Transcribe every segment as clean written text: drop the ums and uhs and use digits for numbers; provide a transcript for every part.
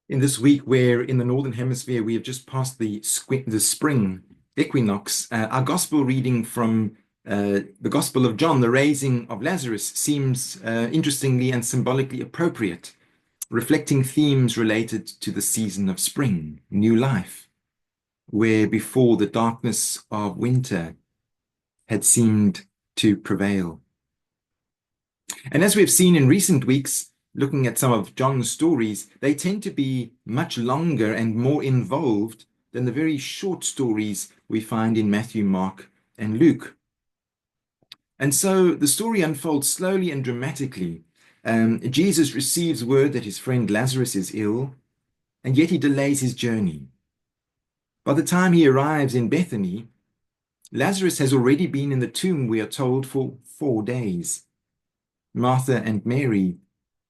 In this week, where in the Northern Hemisphere we have just passed the spring equinox, our gospel reading from the Gospel of John, the raising of Lazarus, seems interestingly and symbolically appropriate, reflecting themes related to the season of spring, new life, where before the darkness of winter had seemed to prevail. And as we've seen in recent weeks, looking at some of John's stories, they tend to be much longer and more involved than the very short stories we find in Matthew, Mark, and Luke. And so the story unfolds slowly and dramatically. Jesus receives word that his friend Lazarus is ill, and yet he delays his journey. By the time he arrives in Bethany, Lazarus has already been in the tomb, we are told, for 4 days. Martha and Mary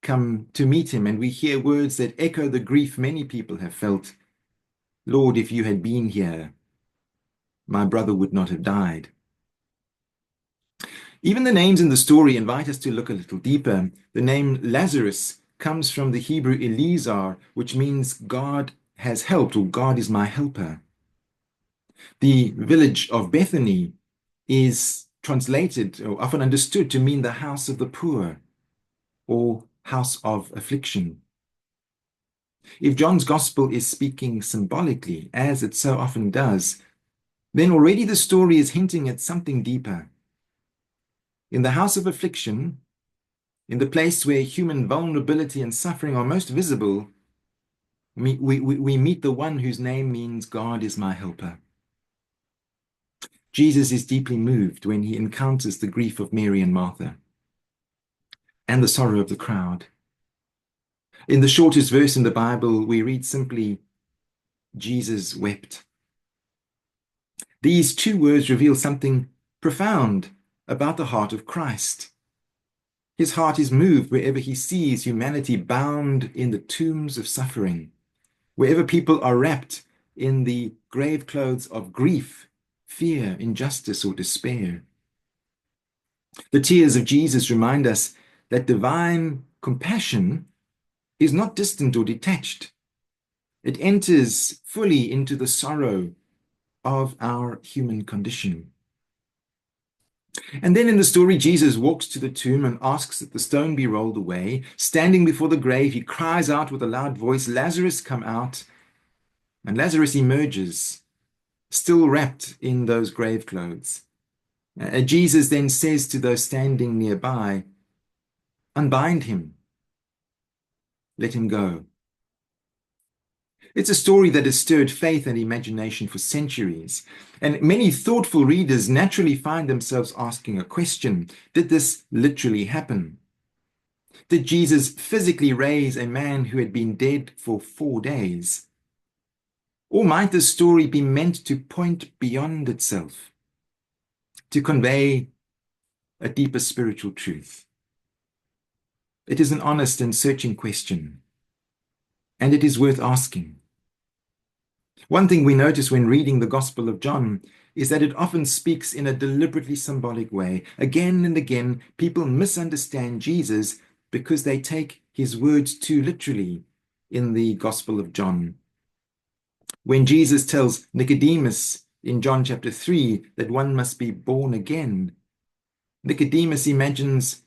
come to meet him, and we hear words that echo the grief many people have felt. Lord, if you had been here, my brother would not have died. Even the names in the story invite us to look a little deeper. The name Lazarus comes from the Hebrew Eliezer, which means God has helped, or God is my helper. The village of Bethany is translated or often understood to mean the house of the poor or house of affliction. If John's gospel is speaking symbolically, as it so often does, then already the story is hinting at something deeper. In the house of affliction, in the place where human vulnerability and suffering are most visible, we meet the one whose name means God is my helper. Jesus is deeply moved when he encounters the grief of Mary and Martha and the sorrow of the crowd. In the shortest verse in the Bible, we read simply, Jesus wept. These two words reveal something profound about the heart of Christ. His heart is moved wherever he sees humanity bound in the tombs of suffering, wherever people are wrapped in the grave clothes of grief, fear, injustice, or despair. The tears of Jesus remind us that divine compassion is not distant or detached. It enters fully into the sorrow of our human condition. And then in the story, Jesus walks to the tomb and asks that the stone be rolled away. Standing before the grave, he cries out with a loud voice, Lazarus, come out. And Lazarus emerges, still wrapped in those grave clothes. Jesus then says to those standing nearby, unbind him, let him go. It's a story that has stirred faith and imagination for centuries, and many thoughtful readers naturally find themselves asking a question. Did this literally happen? Did Jesus physically raise a man who had been dead for 4 days? Or might this story be meant to point beyond itself, to convey a deeper spiritual truth? It is an honest and searching question, and it is worth asking. One thing we notice when reading the Gospel of John is that it often speaks in a deliberately symbolic way. Again and again, people misunderstand Jesus because they take his words too literally in the Gospel of John. When Jesus tells Nicodemus in John chapter 3 that one must be born again, Nicodemus imagines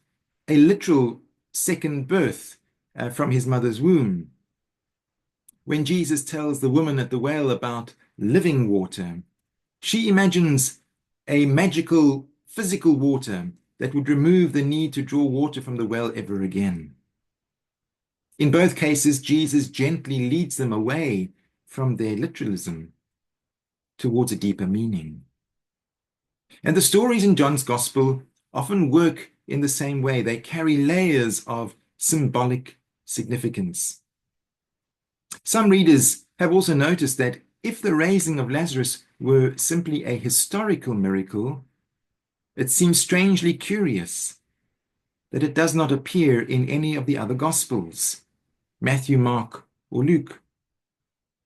a literal second birth from his mother's womb. When Jesus tells the woman at the well about living water, she imagines a magical physical water that would remove the need to draw water from the well ever again. In both cases, Jesus gently leads them away from their literalism towards a deeper meaning. And the stories in John's Gospel often work in the same way. They carry layers of symbolic significance. Some readers have also noticed that if the raising of Lazarus were simply a historical miracle, it seems strangely curious that it does not appear in any of the other Gospels, Matthew, Mark, or Luke.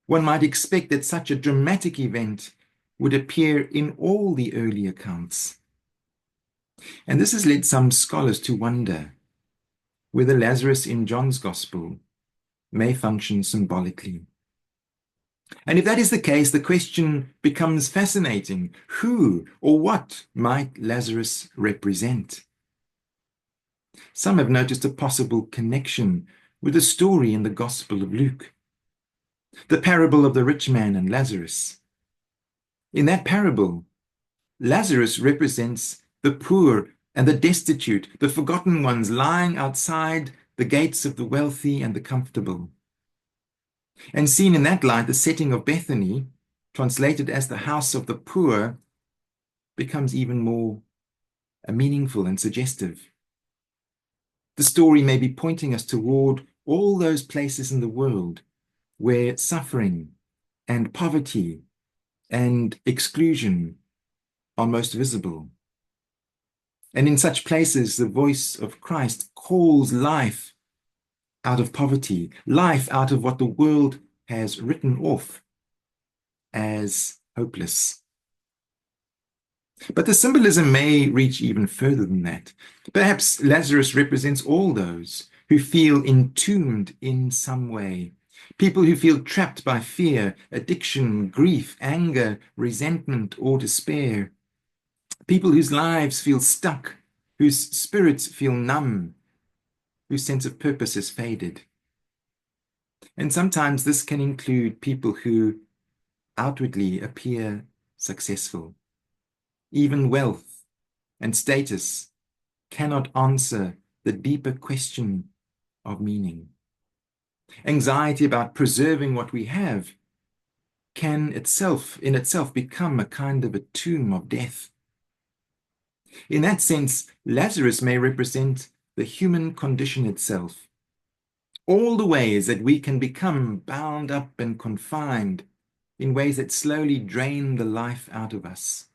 One might expect that such a dramatic event would appear in all the early accounts. And this has led some scholars to wonder whether Lazarus in John's Gospel may function symbolically. And if that is the case, the question becomes fascinating. Who or what might Lazarus represent? Some have noticed a possible connection with a story in the Gospel of Luke, the parable of the rich man and Lazarus. In that parable, Lazarus represents the poor and the destitute, the forgotten ones lying outside the gates of the wealthy and the comfortable. And seen in that light, the setting of Bethany, translated as the house of the poor, becomes even more meaningful and suggestive. The story may be pointing us toward all those places in the world where suffering and poverty and exclusion are most visible. And in such places, the voice of Christ calls life out of poverty, life out of what the world has written off as hopeless. But the symbolism may reach even further than that. Perhaps Lazarus represents all those who feel entombed in some way, people who feel trapped by fear, addiction, grief, anger, resentment, or despair, people whose lives feel stuck, whose spirits feel numb, whose sense of purpose has faded. And sometimes this can include people who outwardly appear successful. Even wealth and status cannot answer the deeper question of meaning. Anxiety about preserving what we have can in itself become a kind of a tomb of death. In that sense, Lazarus may represent the human condition itself. All the ways that we can become bound up and confined in ways that slowly drain the life out of us.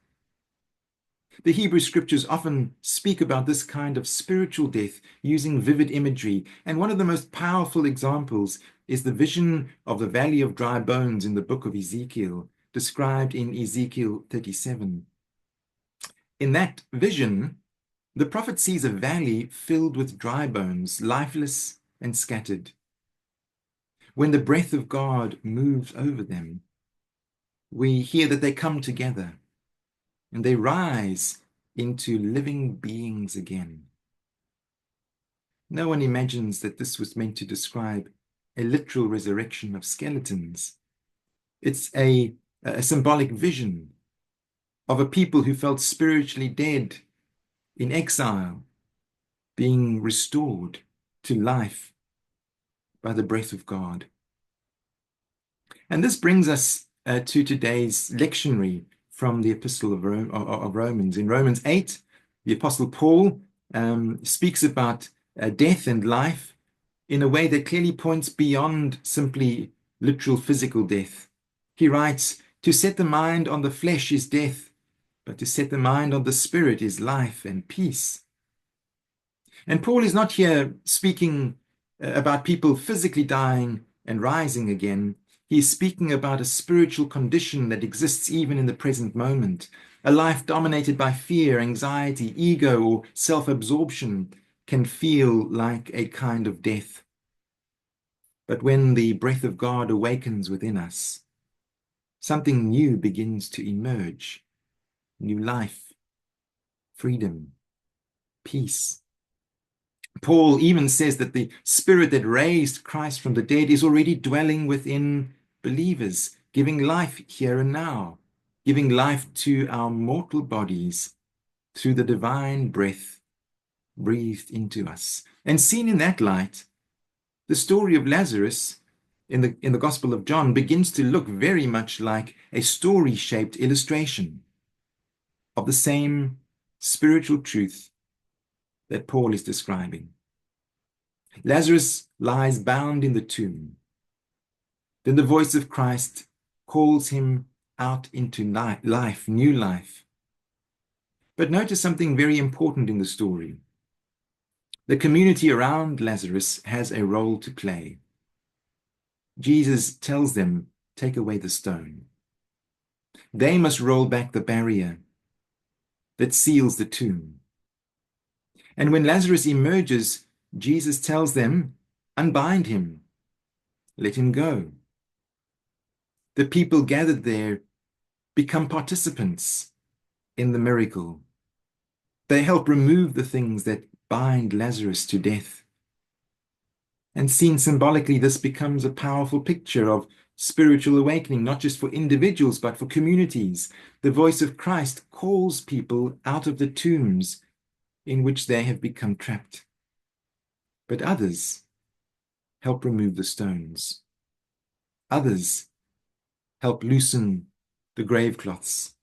The Hebrew scriptures often speak about this kind of spiritual death using vivid imagery, and one of the most powerful examples is the vision of the valley of dry bones in the book of Ezekiel, described in Ezekiel 37. In that vision, the prophet sees a valley filled with dry bones, lifeless and scattered. When the breath of God moves over them, we hear that they come together and they rise into living beings again. No one imagines that this was meant to describe a literal resurrection of skeletons. It's a symbolic vision of a people who felt spiritually dead in exile, being restored to life by the breath of God. And this brings us to today's lectionary from the Epistle of Romans. In Romans 8, the Apostle Paul speaks about death and life in a way that clearly points beyond simply literal physical death. He writes, "To set the mind on the flesh is death, but to set the mind on the spirit is life and peace." And Paul is not here speaking about people physically dying and rising again. He's speaking about a spiritual condition that exists even in the present moment. A life dominated by fear, anxiety, ego, or self-absorption can feel like a kind of death. But when the breath of God awakens within us, something new begins to emerge. New life, freedom, peace. Paul even says that the spirit that raised Christ from the dead is already dwelling within believers, giving life here and now, giving life to our mortal bodies through the divine breath breathed into us. And seen in that light, the story of Lazarus in the Gospel of John begins to look very much like a story-shaped illustration of the same spiritual truth that Paul is describing. Lazarus lies bound in the tomb. Then the voice of Christ calls him out into life, new life. But notice something very important in the story. The community around Lazarus has a role to play. Jesus tells them, "Take away the stone." They must roll back the barrier that seals the tomb. And when Lazarus emerges, Jesus tells them, "Unbind him Let him go. The people gathered there become participants in the miracle. They help remove the things that bind Lazarus to death. And seen symbolically, this becomes a powerful picture of spiritual awakening, not just for individuals, but for communities. The voice of Christ calls people out of the tombs in which they have become trapped. But others help remove the stones. Others help loosen the grave cloths.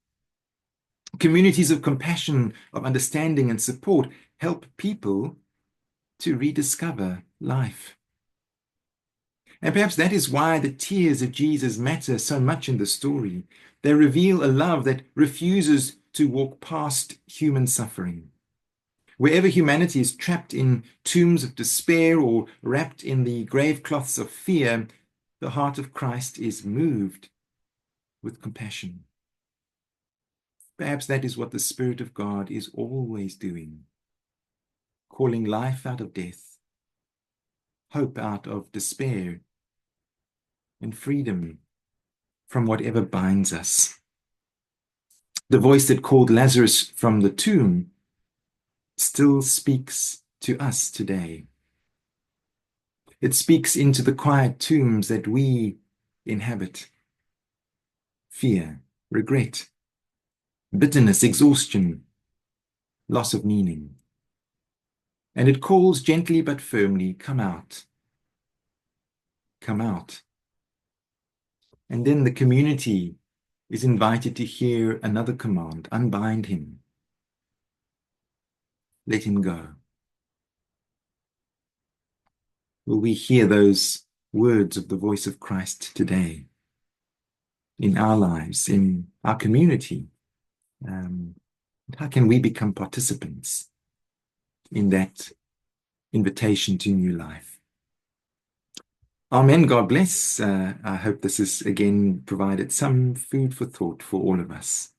Communities of compassion, of understanding and support help people to rediscover life. And perhaps that is why the tears of Jesus matter so much in the story. They reveal a love that refuses to walk past human suffering. Wherever humanity is trapped in tombs of despair or wrapped in the grave cloths of fear, the heart of Christ is moved with compassion. Perhaps that is what the Spirit of God is always doing, calling life out of death, hope out of despair, and freedom from whatever binds us. The voice that called Lazarus from the tomb still speaks to us today. It speaks into the quiet tombs that we inhabit. Fear, regret, bitterness, exhaustion, loss of meaning. And it calls gently but firmly, come out. Come out. And then the community is invited to hear another command, unbind him. Let him go. Will we hear those words of the voice of Christ today in our lives, in our community? How can we become participants in that invitation to new life? Amen. God bless. I hope this has again provided some food for thought for all of us.